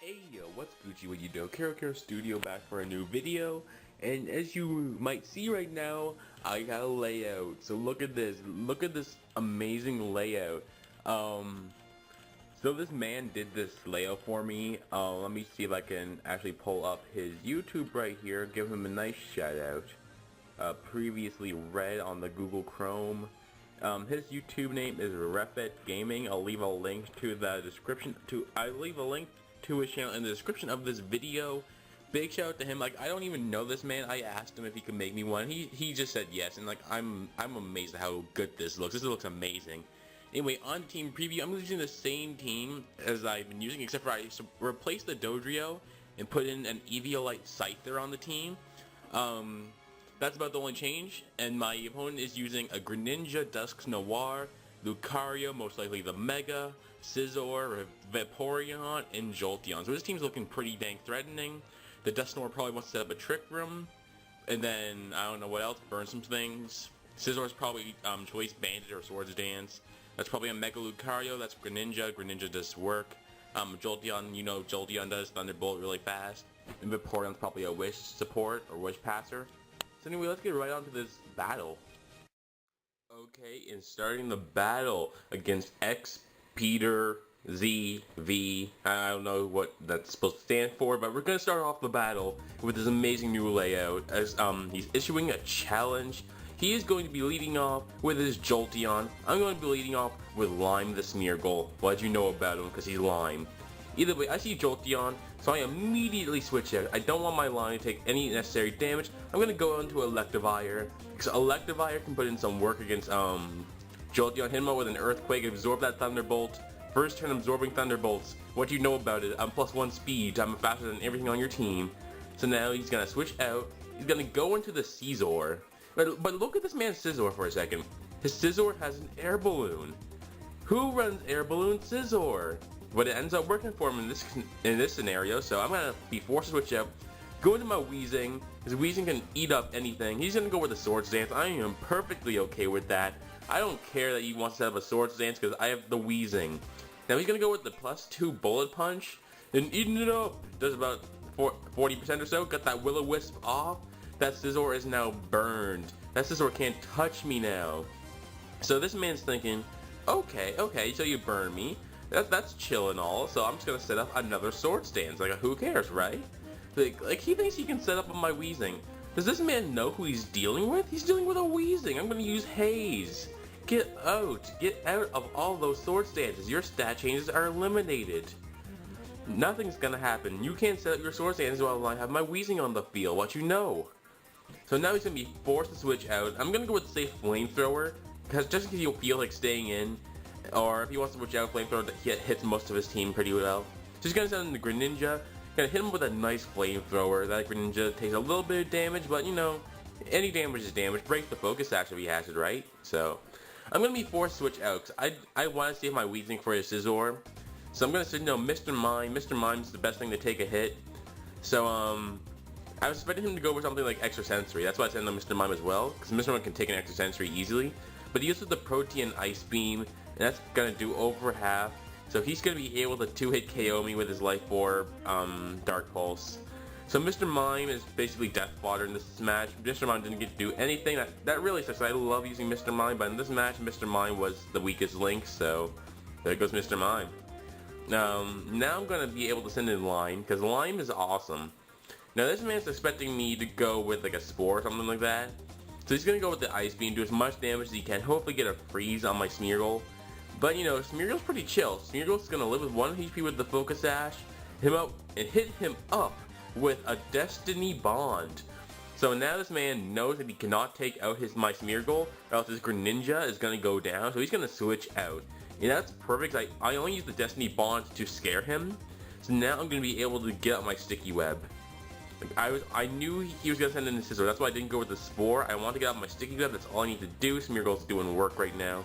Hey yo, what's Gucci, what you do? Kerokerostudio back for a new video, and as you might see right now, I got a layout. So look at this amazing layout. So this man did this layout for me. Let me see if I can actually pull up his YouTube right here, give him a nice shout out. Previously read on the Google Chrome. His YouTube name is Refet Gaming. I'll leave a link to the description to his channel in the description of this video. Big shout out to him. Like, I don't even know this man. I asked him if he could make me one. He just said yes, and like I'm amazed at how good this looks. This looks amazing. Anyway, on team preview, I'm using the same team as I've been using, except for I replaced the Dodrio and put in an Eviolite Scyther on the team. That's about the only change, and my opponent is using a Greninja, Dusk Noir, Lucario, most likely the Mega, Scyther, Vaporeon, and Jolteon. So this team's looking pretty dang threatening. The Dusk Noir probably wants to set up a Trick Room, and then, I don't know what else, burn some things. Scyther's probably Choice Bandit or Swords Dance. That's probably a Mega Lucario, that's Greninja. Greninja does work. Jolteon, you know Jolteon does Thunderbolt really fast. And Vaporeon's probably a Wish support or Wish passer. So anyway, let's get right on to this battle. Okay, and starting the battle against X Peter ZV. I don't know what that's supposed to stand for, but we're gonna start off the battle with this amazing new layout. As he's issuing a challenge. He is going to be leading off with his Jolteon. I'm going to be leading off with Lime the Smeargle. Why'd you know about him? Because he's Lime. Either way, I see Jolteon, so I immediately switch out. I don't want my line to take any necessary damage. I'm going to go into Electivire, because Electivire can put in some work against Jolteon. Hit him out with an Earthquake, absorb that Thunderbolt. First turn absorbing Thunderbolts. What do you know about it? I'm +1 speed. I'm faster than everything on your team. So now he's going to switch out. He's going to go into the Scyther. But look at this man's Scyther for a second. His Scyther has an air balloon. Who runs air balloon Scyther? But it ends up working for him in this scenario, so I'm gonna be forced to switch up. Go into my Weezing. His Weezing can eat up anything. He's gonna go with the Swords Dance. I am perfectly okay with that. I don't care that he wants to have a Swords Dance because I have the Weezing. Now he's gonna go with the +2 Bullet Punch and eating it up. Does about 40% or so. Got that Will-O-Wisp off. That Scyther is now burned. That Scyther can't touch me now. So this man's thinking, okay, so you burn me. That's chill and all, so I'm just gonna set up another Swords Dance. Like, who cares, right? Like he thinks he can set up on my Weezing. Does this man know who he's dealing with? He's dealing with a Weezing. I'm gonna use Haze. Get out of all those Swords Dances. Your stat changes are eliminated. Nothing's gonna happen. You can't set up your Swords Dances while I have my Weezing on the field. What you know? So now he's gonna be forced to switch out. I'm gonna go with safe Flamethrower, because just because he'll feel like staying in. Or if he wants to switch out Flamethrower, that hits most of his team pretty well. So he's gonna send in the Greninja, gonna hit him with a nice Flamethrower. That Greninja takes a little bit of damage, but you know, any damage is damage. Breaks the Focus Sash if he has it, right? So I'm gonna be forced to switch out, because I want to save my Weezing for his Scyther. So I'm gonna say, no, Mr. Mime. Mr. Mime's the best thing to take a hit. So I was expecting him to go with something like Extra Sensory. That's why I sent him Mr. Mime as well, because Mr. Mime can take an Extra Sensory easily. But he uses the Protean Ice Beam, and that's gonna do over half. So he's gonna be able to 2-hit KO me with his Life Orb, Dark Pulse. So Mr. Mime is basically Death Fodder in this match. Mr. Mime didn't get to do anything. That really sucks. I love using Mr. Mime, but in this match, Mr. Mime was the weakest link, so there goes Mr. Mime. Now I'm gonna be able to send in Lime, because Lime is awesome. Now this man's expecting me to go with like a Spore or something like that. So he's going to go with the Ice Beam, do as much damage as he can, hopefully get a freeze on my Smeargle. But you know, Smeargle's pretty chill. Smeargle's going to live with 1 HP with the Focus Sash, hit him up with a Destiny Bond. So now this man knows that he cannot take out my Smeargle, or else his Greninja is going to go down, so he's going to switch out. And that's perfect. I only use the Destiny Bond to scare him, so now I'm going to be able to get out my Sticky Web. I knew he was gonna send in the Scyther. That's why I didn't go with the Spore. I want to get out my Sticky Web. That's all I need to do. Smeargle's doing work right now.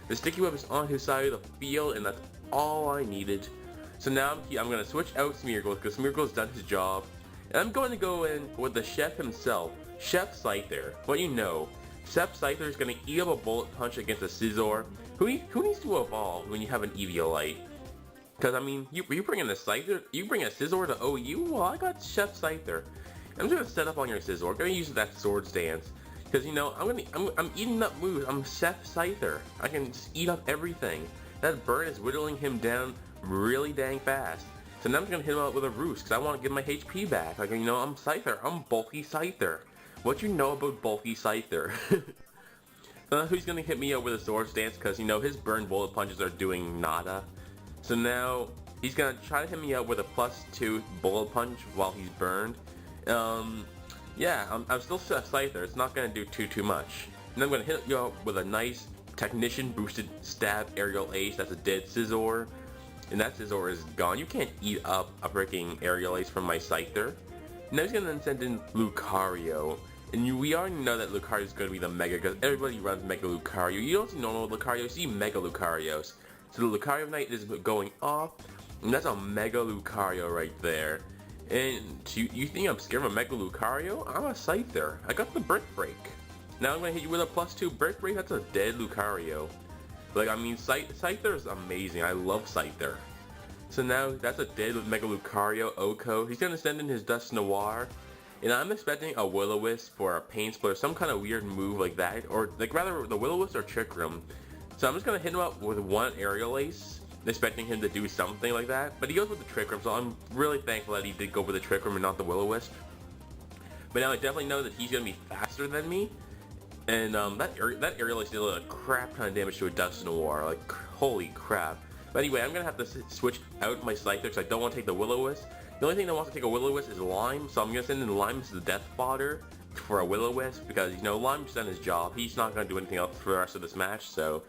The Sticky Web is on his side of the field, and that's all I needed. So now I'm gonna switch out Smeargle because Smeargle's done his job, and I'm going to go in with the chef himself, Chef Scyther. What you know, Chef Scyther is gonna eat up a Bullet Punch against a Scyther. Who needs to evolve when you have an Eviolite? Because, I mean, you bring in a Scyther, you bring a Scizor to OU? Well, I got Chef Scyther. I'm just gonna set up on your Scizor. I'm gonna use that Swords Dance. Because, you know, I'm eating up moves. I'm Chef Scyther. I can just eat up everything. That burn is whittling him down really dang fast. So now I'm just gonna hit him out with a Roost, because I want to get my HP back. Like, you know, I'm Scyther. I'm bulky Scyther. What you know about bulky Scyther? So now he's gonna hit me out with a Swords Dance, because, you know, his burn bullet punches are doing nada. So now he's gonna try to hit me out with a +2 bullet punch while he's burned. Yeah, I'm still Scyther. It's not gonna do too much. And I'm gonna hit you out with a nice Technician boosted stab aerial ace. That's a dead Scizor, and that Scizor is gone. You can't eat up a freaking aerial ace from my Scyther. Now he's gonna then send in Lucario. And we already know that Lucario is going to be the Mega, because everybody runs Mega Lucario. You don't see normal Lucario, you see Mega Lucarios. So the Lucario Knight is going off, and that's a Mega Lucario right there. And you think I'm scared of a Mega Lucario? I'm a Scyther. I got the Brick Break. Now I'm going to hit you with a +2 Brick Break. That's a dead Lucario. Like, I mean, Scyther is amazing. I love Scyther. So now that's a dead Mega Lucario Oko. He's going to send in his Dust Noir. And I'm expecting a Will-O-Wisp or a Pain Split, some kind of weird move like that, or like rather the Will-O-Wisp or Trick Room. So I'm just gonna hit him up with one Aerial Ace, expecting him to do something like that. But he goes with the Trick Room, so I'm really thankful that he did go with the Trick Room and not the Will-O-Wisp. But now I definitely know that he's gonna be faster than me, and that Aerial Ace did a crap ton of damage to a Dust Noir, like holy crap. But anyway, I'm gonna have to switch out my Scyther because I don't want to take the Will-O-Wisp. The only thing that wants to take a Will-O-Wisp is Lime, so I'm going to send in Lime as the death fodder for a Will-O-Wisp, because, you know, Lime's done his job. He's not going to do anything else for the rest of this match, so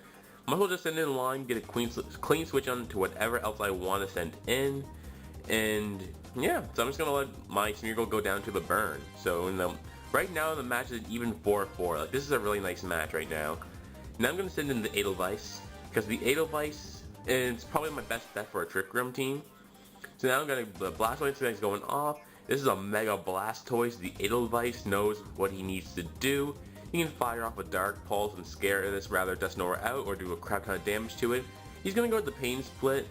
I might as well just send in Lime, get a clean switch on to whatever else I want to send in, and yeah, so I'm just going to let my Smeargle go down to the burn. So right now the match is even 4-4. Like, this is a really nice match right now. Now I'm going to send in the Edelweiss, because the Edelweiss is probably my best bet for a Trick Room team. So now the Blastoise is going off. This is a Mega Blastoise. The Edelweiss knows what he needs to do. He can fire off a Dark Pulse and scare this rather Dust Noir out, or do a crap ton of damage to it. He's going to go with the Pain Split.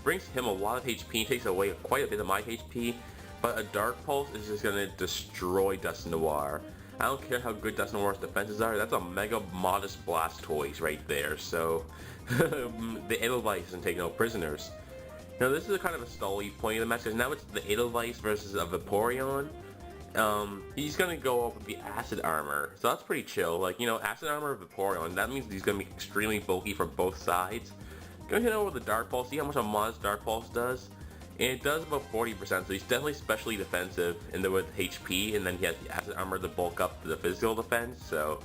Brings him a lot of HP, takes away quite a bit of my HP. But a Dark Pulse is just going to destroy Dust Noir. I don't care how good Dust Noir's defenses are. That's a Mega Modest Blastoise right there. So the Edelweiss doesn't take no prisoners. Now this is a kind of a stally point of the match, because now it's the Edelweiss versus a Vaporeon. He's gonna go up with the Acid Armor, so that's pretty chill. Like, you know, Acid Armor of Vaporeon, that means he's gonna be extremely bulky for both sides. Gonna hit over with the Dark Pulse, see how much a modest Dark Pulse does. And it does about 40%, so he's definitely specially defensive and then with HP, and then he has the Acid Armor to bulk up to the physical defense, so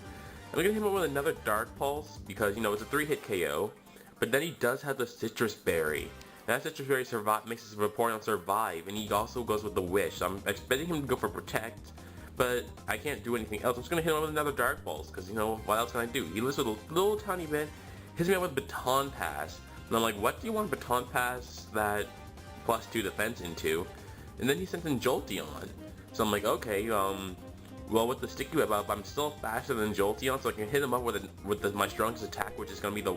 I'm gonna hit him with another Dark Pulse, because, you know, it's a 3-hit KO. But then he does have the Citrus Berry. That Citrus Berry makes his Vaporeon survive, and he also goes with the Wish. So I'm expecting him to go for Protect, but I can't do anything else. I'm just going to hit him with another Dark Pulse, because, you know, what else can I do? He lives with a little tiny bit, hits me up with Baton Pass, and I'm like, what do you want Baton Pass that +2 defense into? And then he sent in Jolteon. So I'm like, okay, well, with the stick you have up, I'm still faster than Jolteon, so I can hit him up with my strongest attack, which is going to be the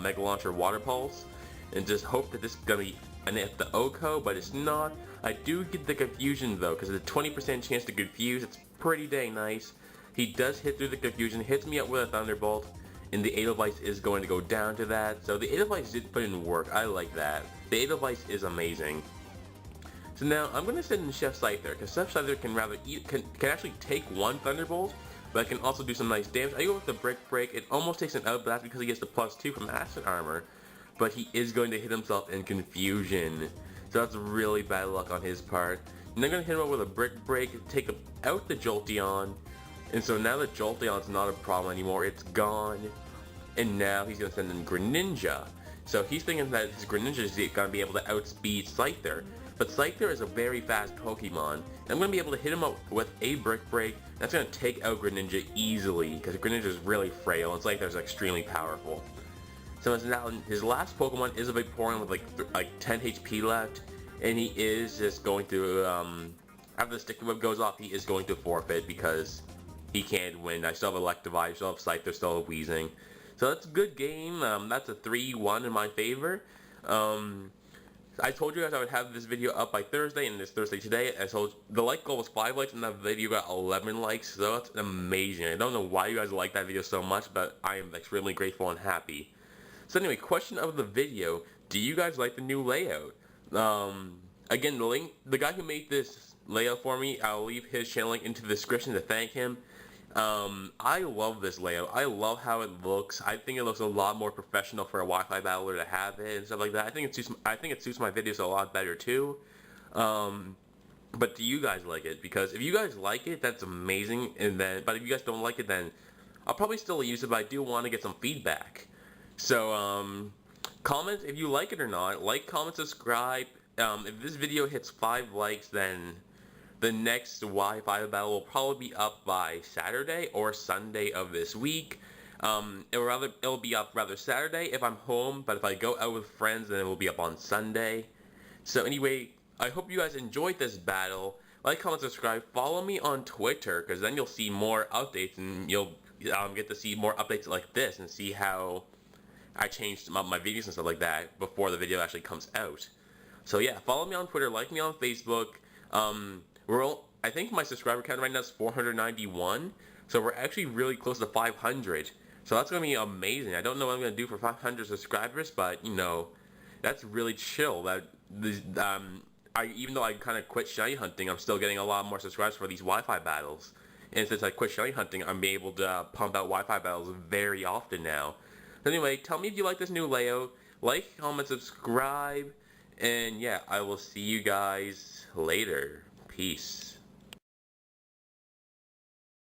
Mega Launcher Water Pulse. And just hope that this is gonna be the Oko, but it's not. I do get the confusion though, because it's a 20% chance to confuse. It's pretty dang nice. He does hit through the confusion, hits me up with a Thunderbolt, and the Edelweiss is going to go down to that. So the Edelweiss did put in work. I like that. The Edelweiss is amazing. So now I'm gonna send in Chef Scyther, because Chef Scyther can actually take one Thunderbolt, but it can also do some nice damage. I go with the Brick Break. It almost takes him out, but that's because he gets the +2 from Acid Armor. But he is going to hit himself in confusion. So that's really bad luck on his part. And they're going to hit him up with a Brick Break, take out the Jolteon. And so now the Jolteon's not a problem anymore, it's gone. And now he's going to send in Greninja. So he's thinking that his Greninja is going to be able to outspeed Scyther. But Scyther is a very fast Pokemon. And I'm going to be able to hit him up with a Brick Break. That's going to take out Greninja easily, because Greninja is really frail and Scyther is extremely powerful. So now his last Pokemon is a Vaporeon with like 10 HP left, and he is just going to, after the Sticky Web goes off, he is going to forfeit because he can't win. I still have Electivire, I still have Scyther, still have Weezing. So that's a good game. That's a 3-1 in my favor. I told you guys I would have this video up by Thursday, and it's Thursday today. I told the like goal was 5 likes, and that video got 11 likes, so that's amazing. I don't know why you guys like that video so much, but I am extremely grateful and happy. So anyway, question of the video, do you guys like the new layout? Again, the guy who made this layout for me, I'll leave his channel link into the description to thank him. I love this layout. I love how it looks. I think it looks a lot more professional for a Wi-Fi battler to have it and stuff like that. I think it suits my videos a lot better too. But do you guys like it? Because if you guys like it, that's amazing. But if you guys don't like it, then I'll probably still use it. But I do want to get some feedback. So comment if you like it or not. Like, comment, subscribe. If this video hits 5 likes, then the next Wi-Fi battle will probably be up by Saturday or Sunday of this week. It'll be up rather Saturday if I'm home, but if I go out with friends, then it will be up on Sunday. So anyway, I hope you guys enjoyed this battle. Like, comment, subscribe, follow me on Twitter, because then you'll see more updates, and you'll get to see more updates like this, and see how I changed my videos and stuff like that before the video actually comes out. So yeah, follow me on Twitter, like me on Facebook. I think my subscriber count right now is 491, so we're actually really close to 500. So that's gonna be amazing. I don't know what I'm gonna do for 500 subscribers, but you know, that's really chill. Even though I kind of quit shiny hunting, I'm still getting a lot more subscribers for these Wi-Fi battles. And since I quit shiny hunting, I'm able to pump out Wi-Fi battles very often now. Anyway, tell me if you like this new layout. Like, comment, subscribe, and yeah, I will see you guys later. Peace.